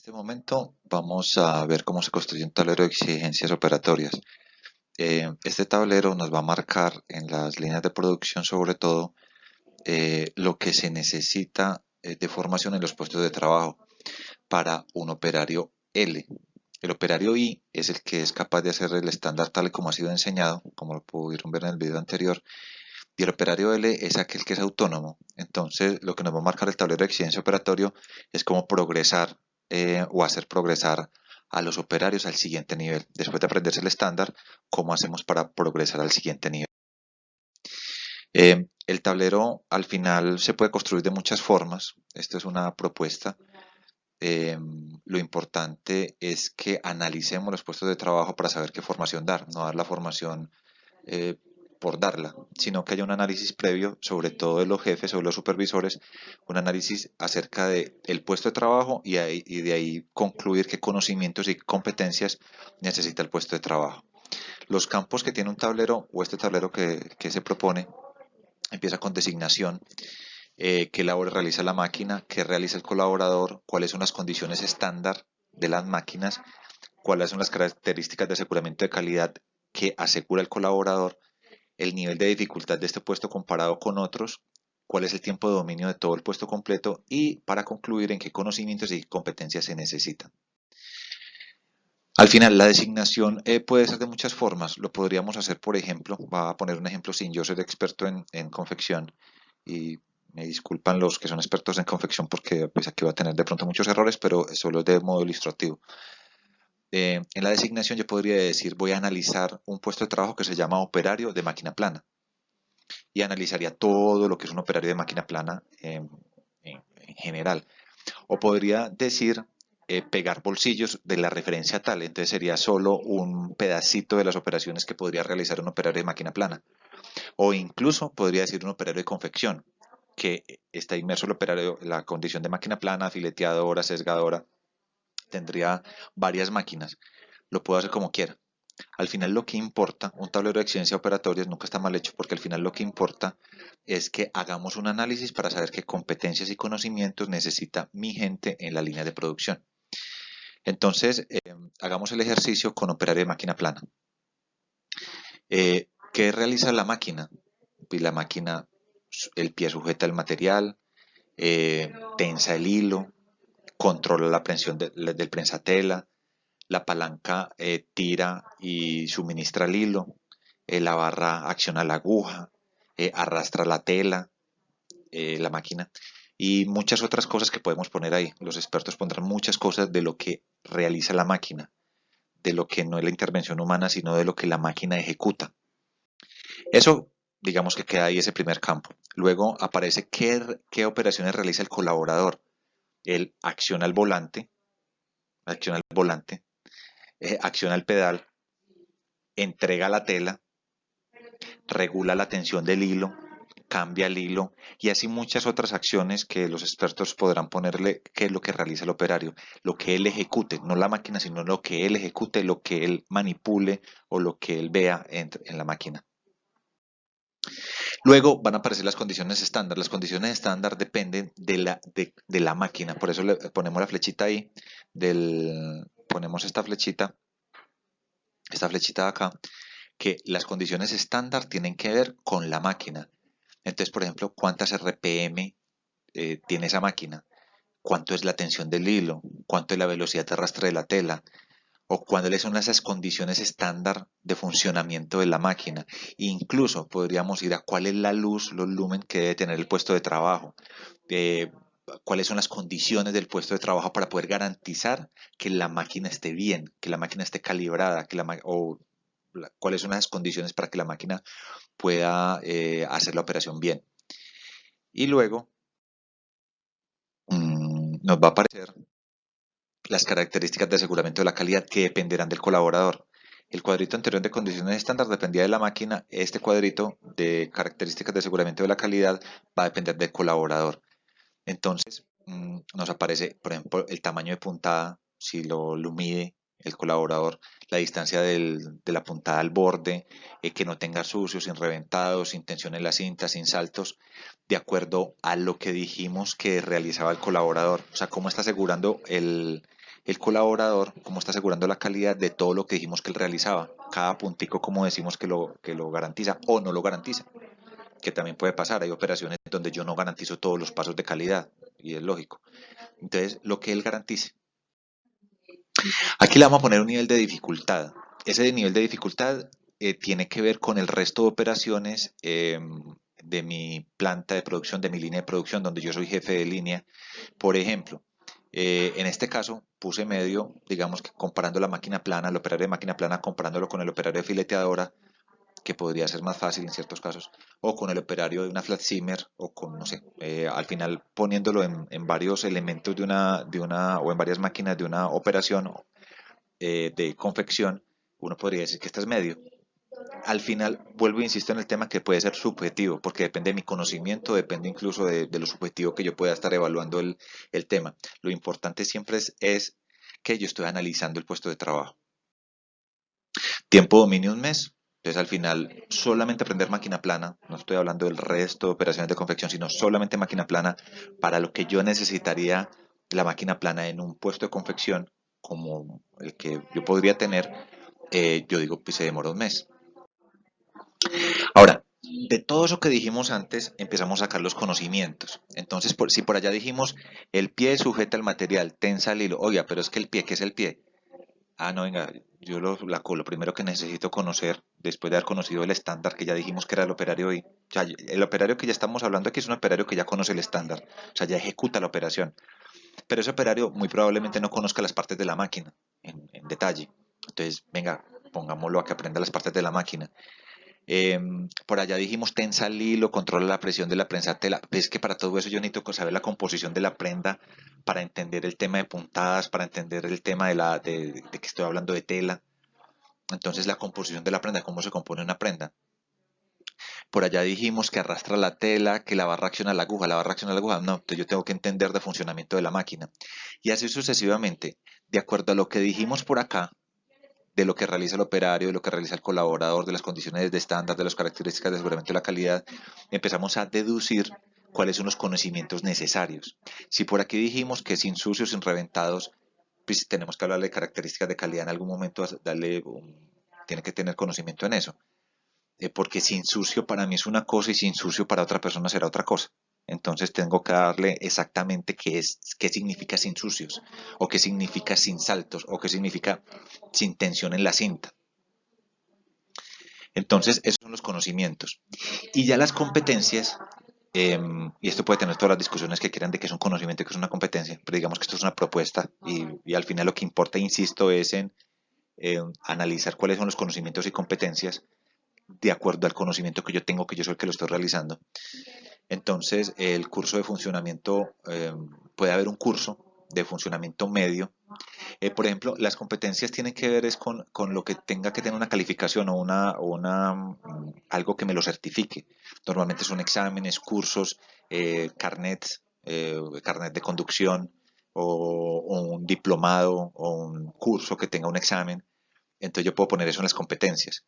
este momento vamos a ver cómo se construye un tablero de exigencias operatorias. Este tablero nos va a marcar en las líneas de producción sobre todo lo que se necesita de formación en los puestos de trabajo para un operario L. El operario I es el que es capaz de hacer el estándar tal y como ha sido enseñado, como lo pudieron ver en el video anterior, y el operario L es aquel que es autónomo. Entonces, lo que nos va a marcar el tablero de exigencia operatorio es cómo progresar o hacer progresar a los operarios al siguiente nivel. Después de aprenderse el estándar, cómo hacemos para progresar al siguiente nivel. El tablero al final se puede construir de muchas formas. Esto es una propuesta. Lo importante es que analicemos los puestos de trabajo para saber qué formación dar, no dar la formación eh, por darla, sino que haya un análisis previo, sobre todo de los jefes o de los supervisores, un análisis acerca del puesto de trabajo y de ahí concluir qué conocimientos y competencias necesita el puesto de trabajo. Los campos que tiene un tablero o este tablero que se propone empieza con designación, qué labor realiza la máquina, qué realiza el colaborador, cuáles son las condiciones estándar de las máquinas, cuáles son las características de aseguramiento de calidad que asegura el colaborador, el nivel de dificultad de este puesto comparado con otros, cuál es el tiempo de dominio de todo el puesto completo y para concluir en qué conocimientos y competencias se necesitan. Al final, la designación puede ser de muchas formas. Lo podríamos hacer, por ejemplo, voy a poner un ejemplo sin yo ser experto en confección y me disculpan los que son expertos en confección porque pues, aquí va a tener de pronto muchos errores, pero solo de modo ilustrativo. En la designación yo podría decir voy a analizar un puesto de trabajo que se llama operario de máquina plana y analizaría todo lo que es un operario de máquina plana en general. O podría decir pegar bolsillos de la referencia tal, entonces sería solo un pedacito de las operaciones que podría realizar un operario de máquina plana. O incluso podría decir un operario de confección, que está inmerso el operario, la condición de máquina plana, fileteadora, sesgadora, tendría varias máquinas. Lo puedo hacer como quiera. Al final lo que importa, un tablero de exigencia operatorias nunca está mal hecho porque al final lo que importa es que hagamos un análisis para saber qué competencias y conocimientos necesita mi gente en la línea de producción. Entonces, hagamos el ejercicio con operario de máquina plana. ¿Qué realiza la máquina? Pues la máquina, el pie sujeta el material, tensa el hilo, controla la presión del prensatela, la palanca tira y suministra el hilo, la barra acciona la aguja, arrastra la tela, la máquina y muchas otras cosas que podemos poner ahí. Los expertos pondrán muchas cosas de lo que realiza la máquina, de lo que no es la intervención humana, sino de lo que la máquina ejecuta. Eso, digamos que queda ahí ese primer campo. Luego aparece qué operaciones realiza el colaborador. Él acciona el volante, acciona el pedal, entrega la tela, regula la tensión del hilo, cambia el hilo y así muchas otras acciones que los expertos podrán ponerle qué es lo que realiza el operario, lo que él ejecute, no la máquina, sino lo que él ejecute, lo que él manipule o lo que él vea en la máquina. Luego van a aparecer las condiciones estándar. Las condiciones estándar dependen de la máquina, por eso le ponemos la flechita ahí, ponemos esta flechita de acá, que las condiciones estándar tienen que ver con la máquina. Entonces, por ejemplo, ¿cuántas RPM tiene esa máquina? ¿Cuánto es la tensión del hilo? ¿Cuánto es la velocidad de arrastre de la tela? ¿O cuáles son esas condiciones estándar de funcionamiento de la máquina? Incluso podríamos ir a cuál es la luz, los lumen que debe tener el puesto de trabajo. Eh, cuáles son las condiciones del puesto de trabajo para poder garantizar que la máquina esté bien, que la máquina esté calibrada, cuáles son las condiciones para que la máquina pueda hacer la operación bien. Y luego nos va a aparecer las características de aseguramiento de la calidad que dependerán del colaborador. El cuadrito anterior de condiciones estándar dependía de la máquina. Este cuadrito de características de aseguramiento de la calidad va a depender del colaborador. Entonces nos aparece, por ejemplo, el tamaño de puntada, si lo mide el colaborador, la distancia de la puntada al borde, que no tenga sucios, sin reventados, sin tensión en la cinta, sin saltos, de acuerdo a lo que dijimos que realizaba el colaborador. O sea, cómo está asegurando el colaborador, cómo está asegurando la calidad de todo lo que dijimos que él realizaba, cada puntico como decimos que lo garantiza o no lo garantiza, que también puede pasar, hay operaciones donde yo no garantizo todos los pasos de calidad, y es lógico. Entonces, lo que él garantice. Aquí le vamos a poner un nivel de dificultad. Ese nivel de dificultad tiene que ver con el resto de operaciones de mi planta de producción, de mi línea de producción, donde yo soy jefe de línea. Por ejemplo, en este caso puse medio, digamos que comparando la máquina plana, el operario de máquina plana, comparándolo con el operario de fileteadora, que podría ser más fácil en ciertos casos, o con el operario de una flat simmer, o con, no sé, al final poniéndolo en varios elementos o en varias máquinas de una operación de confección, uno podría decir que este es medio. Al final, vuelvo e insisto en el tema que puede ser subjetivo, porque depende de mi conocimiento, depende incluso de lo subjetivo que yo pueda estar evaluando el tema. Lo importante siempre es que yo estoy analizando el puesto de trabajo. Tiempo dominio un mes. Entonces al final solamente aprender máquina plana, no estoy hablando del resto de operaciones de confección, sino solamente máquina plana para lo que yo necesitaría la máquina plana en un puesto de confección como el que yo podría tener, yo digo, pues se demora un mes. Ahora, de todo eso que dijimos antes, empezamos a sacar los conocimientos. Entonces, si por allá dijimos, el pie sujeta el material, tensa el hilo, oiga, pero es que el pie, ¿qué es el pie? Ah, no, venga, lo primero que necesito conocer, después de haber conocido el estándar que ya dijimos que era el operario y ya, el operario que ya estamos hablando aquí es un operario que ya conoce el estándar, o sea, ya ejecuta la operación. Pero ese operario muy probablemente no conozca las partes de la máquina en detalle. Entonces, venga, pongámoslo a que aprenda las partes de la máquina. Por allá dijimos tensa el hilo, controla la presión de la prensa tela. Es que para todo eso yo necesito saber la composición de la prenda para entender el tema de puntadas, para entender el tema de que estoy hablando de tela. Entonces la composición de la prenda, cómo se compone una prenda. Por allá dijimos que arrastra la tela, que la va a reaccionar la aguja, la va a reaccionar la aguja. No, entonces yo tengo que entender de funcionamiento de la máquina. Y así sucesivamente, de acuerdo a lo que dijimos por acá, de lo que realiza el operario, de lo que realiza el colaborador, de las condiciones de estándar, de las características de aseguramiento de la calidad, empezamos a deducir cuáles son los conocimientos necesarios. Si por aquí dijimos que sin sucios, sin reventados, pues tenemos que hablarle de características de calidad en algún momento, tiene que tener conocimiento en eso. Porque sin sucio para mí es una cosa y sin sucio para otra persona será otra cosa. Entonces tengo que darle exactamente qué significa sin sucios, o qué significa sin saltos, o qué significa sin tensión en la cinta. Entonces, esos son los conocimientos. Y ya las competencias, y esto puede tener todas las discusiones que quieran de que es un conocimiento y que es una competencia, pero digamos que esto es una propuesta y al final lo que importa, insisto, es en analizar cuáles son los conocimientos y competencias de acuerdo al conocimiento que yo tengo, que yo soy el que lo estoy realizando. Entonces, el curso de funcionamiento, puede haber un curso de funcionamiento medio. Por ejemplo, las competencias tienen que ver es con lo que tenga que tener una calificación algo que me lo certifique. Normalmente son exámenes, cursos, carnets, carnet de conducción o un diplomado o un curso que tenga un examen. Entonces yo puedo poner eso en las competencias.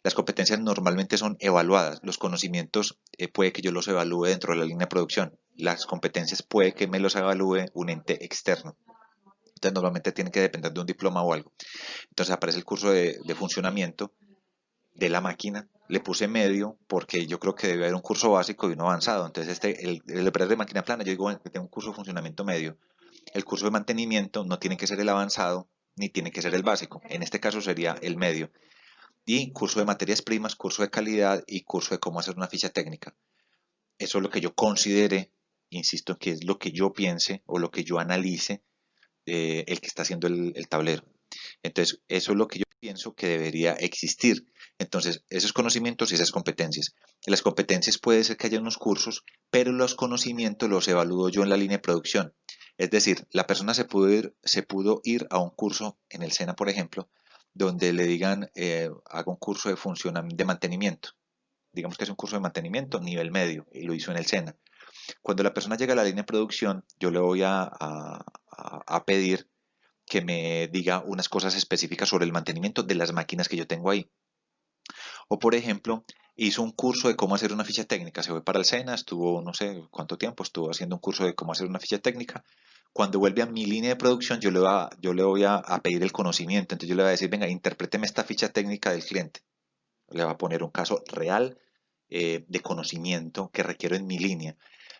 Las competencias normalmente son evaluadas. Los conocimientos puede que yo los evalúe dentro de la línea de producción. Las competencias puede que me los evalúe un ente externo. Entonces normalmente tiene que depender de un diploma o algo. Entonces aparece el curso de funcionamiento de la máquina. Le puse medio porque yo creo que debe haber un curso básico y uno avanzado. Entonces el operario de máquina plana, yo digo bueno, que tengo un curso de funcionamiento medio. El curso de mantenimiento no tiene que ser el avanzado ni tiene que ser el básico. En este caso sería el medio. Y curso de materias primas, curso de calidad y curso de cómo hacer una ficha técnica. Eso es lo que yo considere, insisto, que es lo que yo piense o lo que yo analice, el que está haciendo el tablero. Entonces, eso es lo que yo pienso que debería existir. Entonces, esos conocimientos y esas competencias. En las competencias puede ser que haya unos cursos, pero los conocimientos los evalúo yo en la línea de producción. Es decir, la persona se pudo ir a un curso en el SENA, por ejemplo, donde le digan, haga un curso de mantenimiento. Digamos que es un curso de mantenimiento nivel medio y lo hizo en el SENA. Cuando la persona llega a la línea de producción, yo le voy a pedir que me diga unas cosas específicas sobre el mantenimiento de las máquinas que yo tengo ahí. O por ejemplo, hizo un curso de cómo hacer una ficha técnica, se fue para el SENA, estuvo no sé cuánto tiempo, estuvo haciendo un curso de cómo hacer una ficha técnica. Cuando vuelve a mi línea de producción, yo le voy a pedir el conocimiento, entonces yo le voy a decir, venga, interpréteme esta ficha técnica del cliente. Le va a poner un caso real de conocimiento que requiero en mi línea.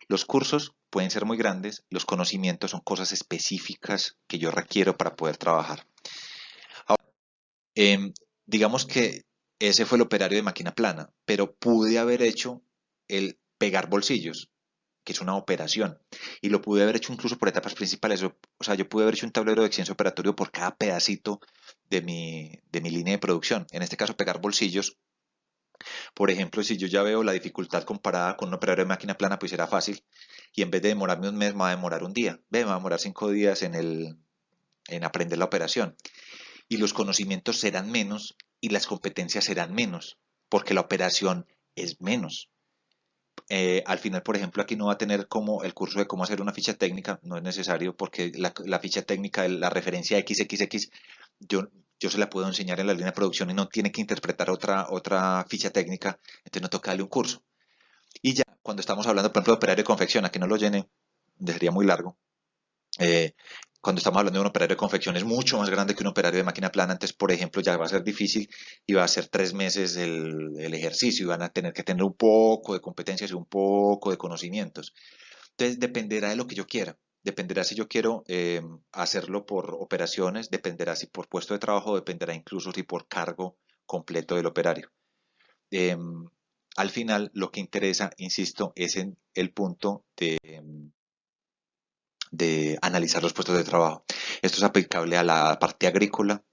Los cursos pueden ser muy grandes, los conocimientos son cosas específicas que yo requiero para poder trabajar. Ahora, digamos que ese fue el operario de máquina plana, pero pude haber hecho el pegar bolsillos, que es una operación, y lo pude haber hecho incluso por etapas principales. O sea, yo pude haber hecho un tablero de eficiencia operatorio por cada pedacito de mi línea de producción. En este caso, pegar bolsillos. Por ejemplo, si yo ya veo la dificultad comparada con un operario de máquina plana, pues será fácil. Y en vez de demorarme un mes, me va a demorar un día. Ve, me va a demorar 5 días en aprender la operación. Y los conocimientos serán menos y las competencias serán menos, porque la operación es menos. Al final, por ejemplo, aquí no va a tener como el curso de cómo hacer una ficha técnica, no es necesario porque la ficha técnica, la referencia XXX, yo, yo se la puedo enseñar en la línea de producción y no tiene que interpretar otra ficha técnica, entonces no toca darle un curso. Y ya, cuando estamos hablando, por ejemplo, de operario de confección, aquí no lo llene, sería muy largo. Eh, Cuando estamos hablando de un operario de confección es mucho más grande que un operario de máquina plana, entonces, por ejemplo, ya va a ser difícil y va a ser 3 meses el ejercicio y van a tener que tener un poco de competencias y un poco de conocimientos. Entonces, dependerá de lo que yo quiera. Dependerá si yo quiero hacerlo por operaciones, dependerá si por puesto de trabajo, dependerá incluso si por cargo completo del operario. Eh, Al final, lo que interesa, insisto, es en el punto de analizar los puestos de trabajo. Esto es aplicable a la parte agrícola,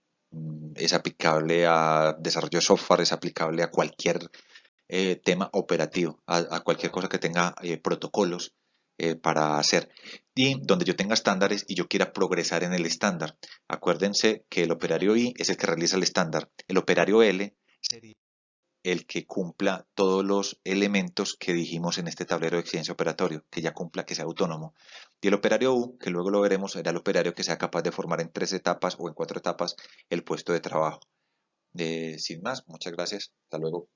es aplicable a desarrollo de software, es aplicable a cualquier tema operativo, a cualquier cosa que tenga protocolos para hacer. Y donde yo tenga estándares y yo quiera progresar en el estándar. Acuérdense que el operario I es el que realiza el estándar. El operario L sería el que cumpla todos los elementos que dijimos en este tablero de eficiencia operatorio, que ya cumpla, que sea autónomo. Y el operario U, que luego lo veremos, será el operario que sea capaz de formar en 3 etapas o en 4 etapas el puesto de trabajo. Sin más, muchas gracias. Hasta luego.